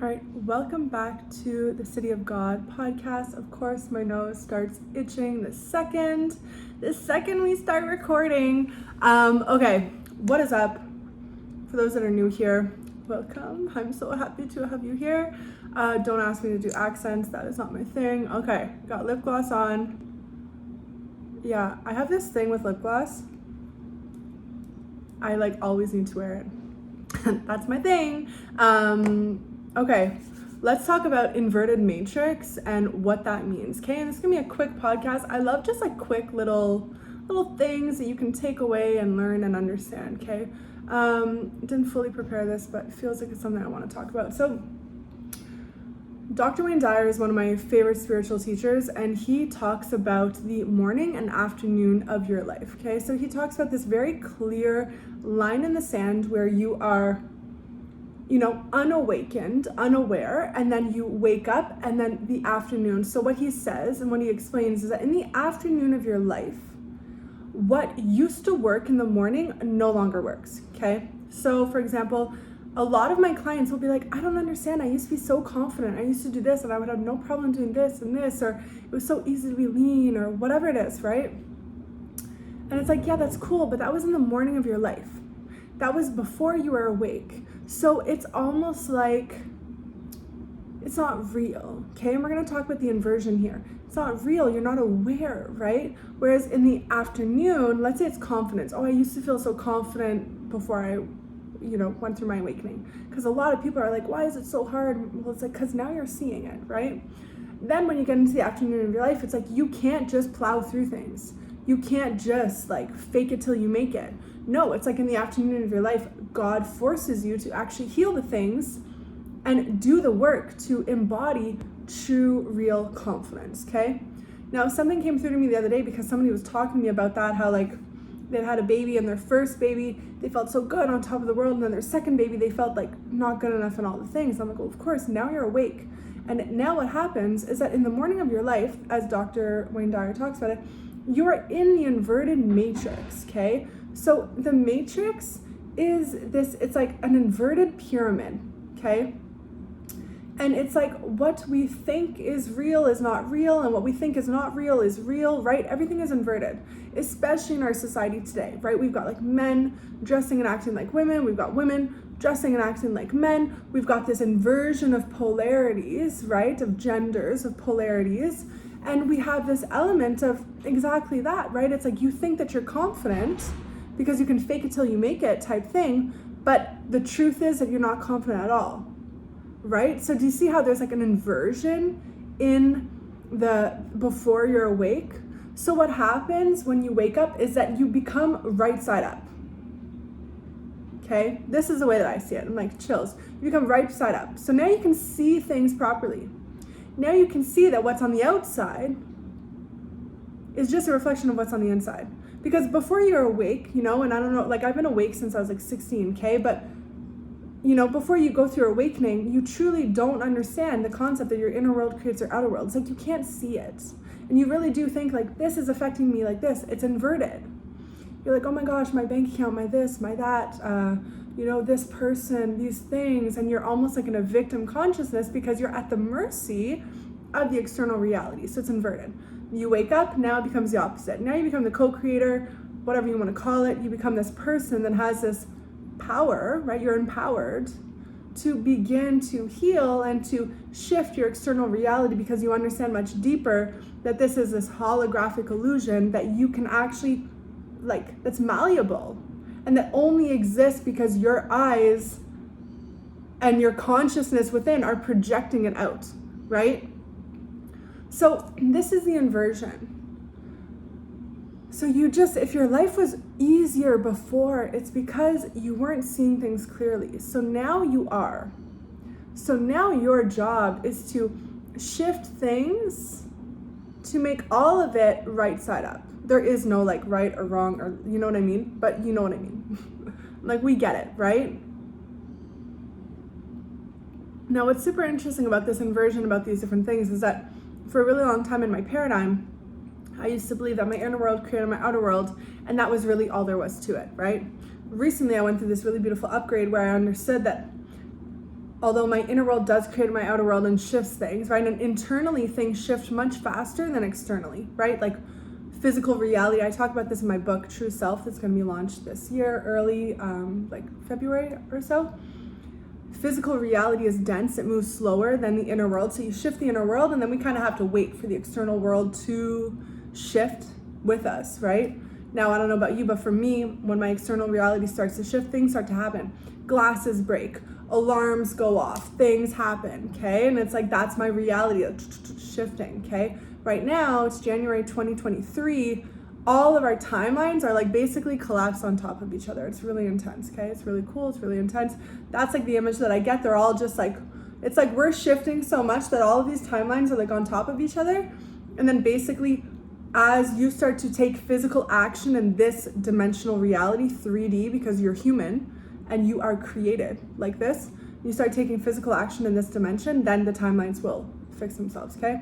All right, welcome back to the City of God podcast. Of course, my nose starts itching the second we start recording. Okay, what is up? For those that are new here, welcome. I'm so happy to have you here. Don't ask me to do accents, that is not my thing. Okay, got lip gloss on. Yeah, I have this thing with lip gloss. I always need to wear it. That's my thing. Okay, let's talk about inverted matrix and what that means. Okay, and this is gonna be a quick podcast. I love just quick little things that you can take away and learn and understand. Okay, didn't fully prepare this, but it feels like it's something I want to talk about. So Dr. Wayne Dyer is one of my favorite spiritual teachers, and he talks about the morning and afternoon of your life. Okay, so he talks about this very clear line in the sand where you are unawakened, unaware, and then you wake up, and then the afternoon. So what he says and what he explains is that in the afternoon of your life, what used to work in the morning no longer works, okay? So for example, a lot of my clients will be like, I don't understand, I used to be so confident, I used to do this, and I would have no problem doing this and this, or it was so easy to be lean, or whatever it is, right? And it's like, yeah, that's cool, but that was in the morning of your life. That was before you were awake. So it's almost like it's not real, okay? And we're gonna talk about the inversion here. It's not real, you're not aware, right? Whereas in the afternoon, let's say it's confidence. Oh, I used to feel so confident before I, went through my awakening. Because a lot of people are like, why is it so hard? Well, it's like, because now you're seeing it, right? Then when you get into the afternoon of your life, it's like, you can't just plow through things. You can't just fake it till you make it. No, it's like in the afternoon of your life, God forces you to actually heal the things and do the work to embody true, real confidence, okay? Now, something came through to me the other day because somebody was talking to me about that, how they'd had a baby, and their first baby, they felt so good on top of the world, and then their second baby, they felt not good enough and all the things. I'm like, well, of course, now you're awake. And now what happens is that in the morning of your life, as Dr. Wayne Dyer talks about it, you're in the inverted matrix, okay? So the matrix is this, it's like an inverted pyramid, okay? And it's like what we think is real is not real, and what we think is not real is real, right? Everything is inverted, especially in our society today, right? We've got men dressing and acting like women. We've got women dressing and acting like men. We've got this inversion of polarities, right? Of genders, of polarities. And we have this element of exactly that, right? It's like you think that you're confident because you can fake it till you make it type thing, but the truth is that you're not confident at all, right? So do you see how there's an inversion in the before you're awake? So what happens when you wake up is that you become right side up, okay? This is the way that I see it. I'm chills. You become right side up. So now you can see things properly. Now you can see that what's on the outside is just a reflection of what's on the inside. Because before you're awake, and I don't know, I've been awake since I was 16, okay? But, before you go through awakening, you truly don't understand the concept that your inner world creates your outer world. It's you can't see it. And you really do think this is affecting me like this. It's inverted. You're like, oh my gosh, my bank account, my this, my that, this person, these things. And you're almost in a victim consciousness because you're at the mercy of the external reality. So it's inverted. You wake up, now it becomes the opposite. Now you become the co-creator, whatever you want to call it. You become this person that has this power, right? You're empowered to begin to heal and to shift your external reality because you understand much deeper that this is this holographic illusion that you can actually, that's malleable and that only exists because your eyes and your consciousness within are projecting it out, right? So this is the inversion. So if your life was easier before, it's because you weren't seeing things clearly. So now you are. So now your job is to shift things to make all of it right side up. There is no right or wrong, or you know what I mean? But you know what I mean. We get it, right? Now what's super interesting about this inversion, about these different things, is that for a really long time in my paradigm, I used to believe that my inner world created my outer world, and that was really all there was to it, right? Recently, I went through this really beautiful upgrade where I understood that although my inner world does create my outer world and shifts things, right? And internally things shift much faster than externally, right? Like physical reality. I talk about this in my book, True Self, that's going to be launched this year, early, like February or so. Physical reality is dense. It moves slower than the inner world. So you shift the inner world, and then we kind of have to wait for the external world to shift with us, right? Now, I don't know about you, but for me, when my external reality starts to shift, things start to happen. Glasses break, alarms go off, things happen, okay? And it's like, that's my reality shifting, okay? Right now, it's January 2023. All of our timelines are like basically collapsed on top of each other. It's really intense, okay? It's really cool, it's really intense. That's like the image that I get. They're all just like, it's like we're shifting so much that all of these timelines are like on top of each other. And then basically, as you start to take physical action in this dimensional reality, 3D, because you're human and you are created like this, you start taking physical action in this dimension, then the timelines will fix themselves, okay?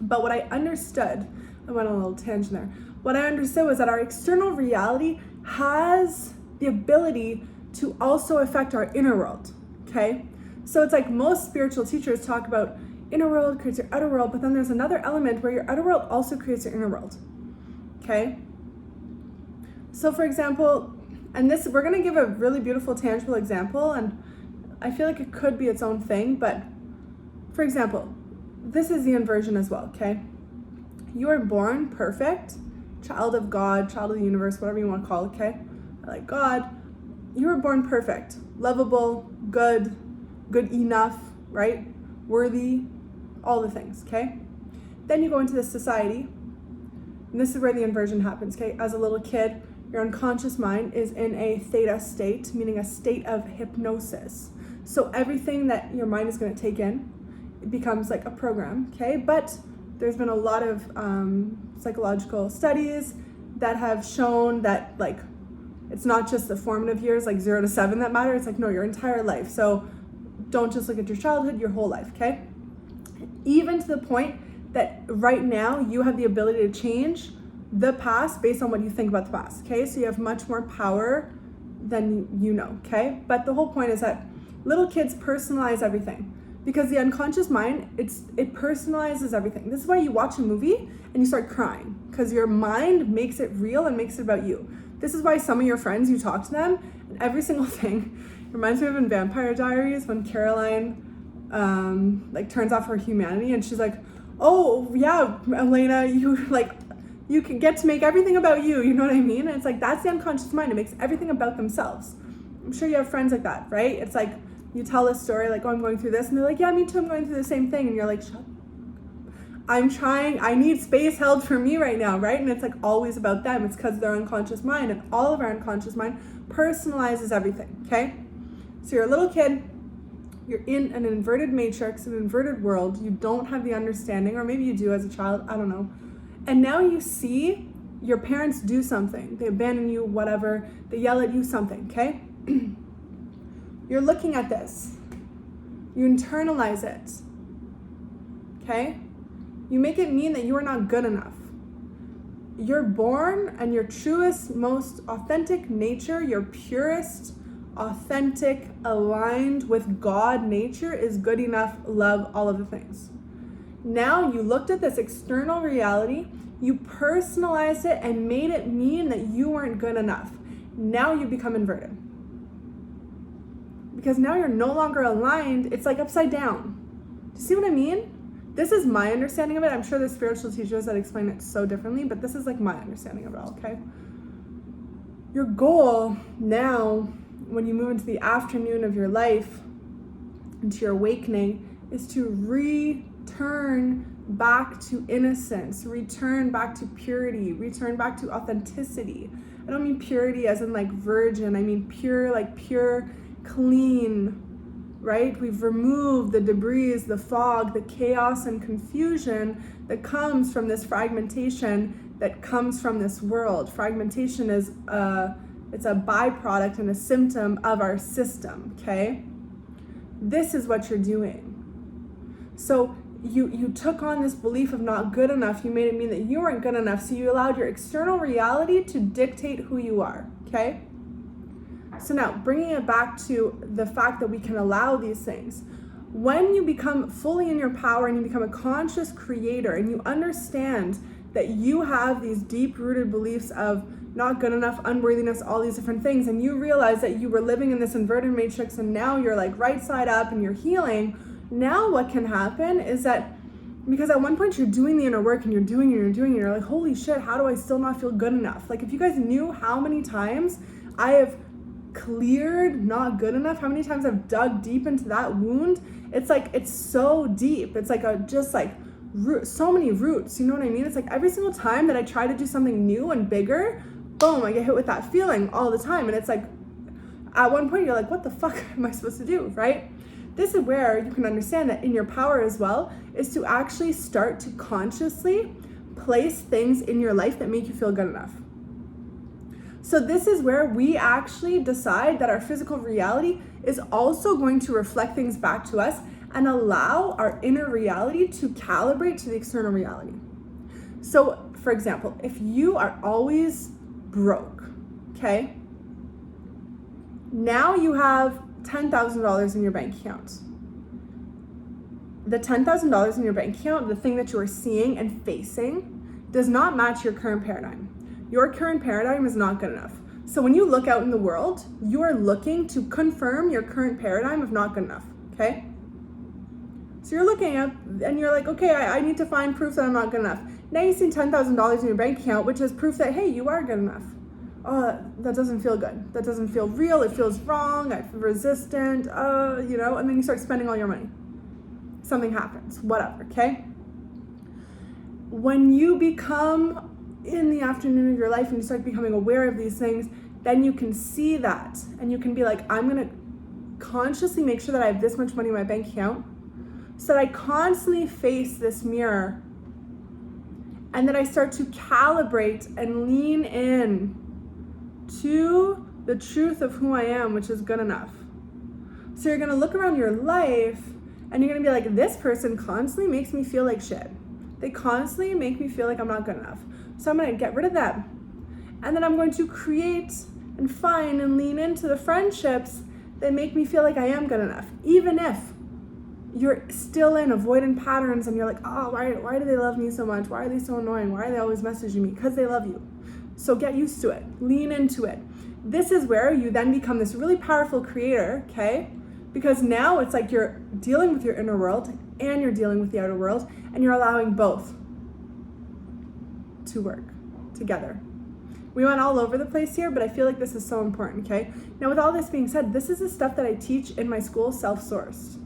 But what I understood, I went on a little tangent there. What I understood was that our external reality has the ability to also affect our inner world, okay? So it's like most spiritual teachers talk about inner world creates your outer world, but then there's another element where your outer world also creates your inner world, okay? So for example, and this, we're gonna give a really beautiful, tangible example, and I feel like it could be its own thing, but for example, this is the inversion as well, okay? You are born perfect, child of God, child of the universe, whatever you want to call it, okay? Like God, you were born perfect, lovable, good enough, right? Worthy, all the things, okay? Then you go into this society, and this is where the inversion happens, okay? As a little kid, your unconscious mind is in a theta state, meaning a state of hypnosis. So everything that your mind is going to take in, it becomes like a program, okay? But there's been a lot of psychological studies that have shown that like it's not just the formative years, like 0 to 7 that matter. It's like, no, your entire life. So don't just look at your childhood, your whole life, okay? Even to the point that right now you have the ability to change the past based on what you think about the past, okay? So you have much more power than you know, okay? But the whole point is that little kids personalize everything. Because the unconscious mind, it personalizes everything. This is why you watch a movie and you start crying, because your mind makes it real and makes it about you. This is why some of your friends, you talk to them, and every single thing reminds me of in Vampire Diaries when Caroline like turns off her humanity and she's like, oh yeah, Elena, you can get to make everything about you. You know what I mean? And it's like, that's the unconscious mind. It makes everything about themselves. I'm sure you have friends like that, right? It's like, you tell a story like, oh, I'm going through this, and they're like, yeah, me too, I'm going through the same thing, and you're like, shut up. I'm trying, I need space held for me right now, right? And it's like always about them. It's because their unconscious mind, and all of our unconscious mind personalizes everything, okay? So you're a little kid, you're in an inverted matrix, an inverted world, you don't have the understanding, or maybe you do as a child, I don't know. And now you see your parents do something, they abandon you, whatever, they yell at you, something, okay? You're looking at this. You internalize it. Okay? You make it mean that you are not good enough. You're born, and your truest, most authentic nature, your purest, authentic, aligned with God nature is good enough, love, all of the things. Now you looked at this external reality, you personalized it and made it mean that you weren't good enough. Now you become inverted. Because now you're no longer aligned, it's like upside down. Do you see what I mean? This is my understanding of it. I'm sure there's spiritual teachers that explain it so differently, but this is like my understanding of it all, okay? Your goal now, when you move into the afternoon of your life, into your awakening, is to return back to innocence, return back to purity, return back to authenticity. I don't mean purity as in like virgin, I mean pure, like pure, clean, right? We've removed the debris, the fog, the chaos and confusion that comes from this fragmentation that comes from this world. Fragmentation is it's a byproduct and a symptom of our system, okay? This is what you're doing. So you took on this belief of not good enough. You made it mean that you weren't good enough. So you allowed your external reality to dictate who you are, okay? So now, bringing it back to the fact that we can allow these things. When you become fully in your power and you become a conscious creator and you understand that you have these deep-rooted beliefs of not good enough, unworthiness, all these different things, and you realize that you were living in this inverted matrix and now you're like right side up and you're healing, now what can happen is that, because at one point you're doing the inner work and you're doing it and you're doing it, you're like, holy shit, how do I still not feel good enough? Like, if you guys knew how many times I have cleared not good enough, how many times I've dug deep into that wound, it's like, it's so deep. It's like so many roots, you know what I mean? It's like every single time that I try to do something new and bigger, boom, I get hit with that feeling all the time. And it's like, at one point you're like, what the fuck am I supposed to do, right? This is where you can understand that in your power as well is to actually start to consciously place things in your life that make you feel good enough. So this is where we actually decide that our physical reality is also going to reflect things back to us and allow our inner reality to calibrate to the external reality. So, for example, if you are always broke, okay? Now you have $10,000 in your bank account. The $10,000 in your bank account, the thing that you are seeing and facing, does not match your current paradigm. Your current paradigm is not good enough. So when you look out in the world, you are looking to confirm your current paradigm of not good enough, okay? So you're looking up and you're like, okay, I need to find proof that I'm not good enough. Now you see $10,000 in your bank account, which is proof that, hey, you are good enough. Oh, that doesn't feel good. That doesn't feel real. It feels wrong. I feel resistant, and then you start spending all your money. Something happens, whatever, okay? When you become in the afternoon of your life and you start becoming aware of these things, then you can see that and you can be like, I'm gonna consciously make sure that I have this much money in my bank account so that I constantly face this mirror and that I start to calibrate and lean in to the truth of who I am, which is good enough. So you're gonna look around your life and you're gonna be like, this person constantly makes me feel like shit. They constantly make me feel like I'm not good enough. So I'm gonna get rid of them. And then I'm going to create and find and lean into the friendships that make me feel like I am good enough. Even if you're still in avoidant patterns and you're like, oh, why do they love me so much? Why are they so annoying? Why are they always messaging me? Because they love you. So get used to it, lean into it. This is where you then become this really powerful creator, okay? Because now it's like you're dealing with your inner world and you're dealing with the outer world and you're allowing both to work together. We went all over the place here, but I feel like this is so important, okay? Now, with all this being said, this is the stuff that I teach in my school, Self-Sourced.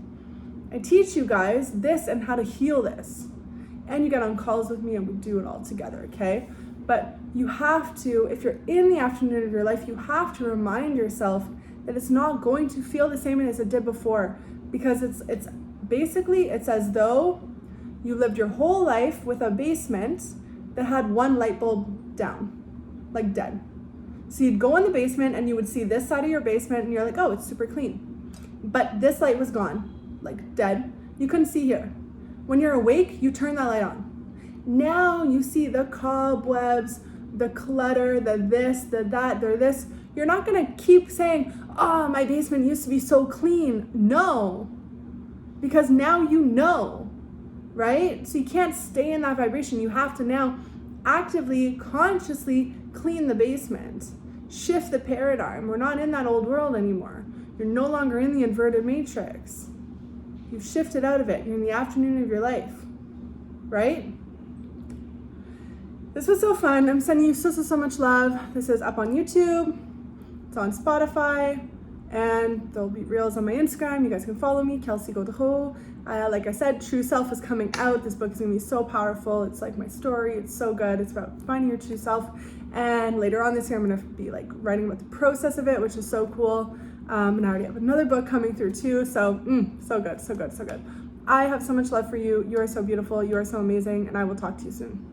I teach you guys this and how to heal this. And you get on calls with me and we do it all together, okay? But you have to, if you're in the afternoon of your life, you have to remind yourself that it's not going to feel the same as it did before, because it's basically, it's as though you lived your whole life with a basement that had one light bulb down, like dead. So you'd go in the basement and you would see this side of your basement and you're like, oh, it's super clean. But this light was gone, like dead. You couldn't see here. When you're awake, you turn that light on. Now you see the cobwebs, the clutter, the this, the that, the this. You're not gonna keep saying, oh, my basement used to be so clean. No, because now you know, right? So you can't stay in that vibration. You have to now actively, consciously clean the basement, shift the paradigm. We're not in that old world anymore. You're no longer in the inverted matrix. You've shifted out of it. You're in the afternoon of your life, right? This was so fun. I'm sending you so much love. This is up on YouTube. It's on Spotify. And there'll be reels on my Instagram. You guys can follow me, Kelsey Gaudreau. Like I said, True Self is coming out. This book is going to be so powerful. It's like my story. It's so good. It's about finding your true self. And later on this year, I'm going to be like writing about the process of it, which is so cool. And I already have another book coming through too. So, so good, so good, so good. I have so much love for you. You are so beautiful. You are so amazing. And I will talk to you soon.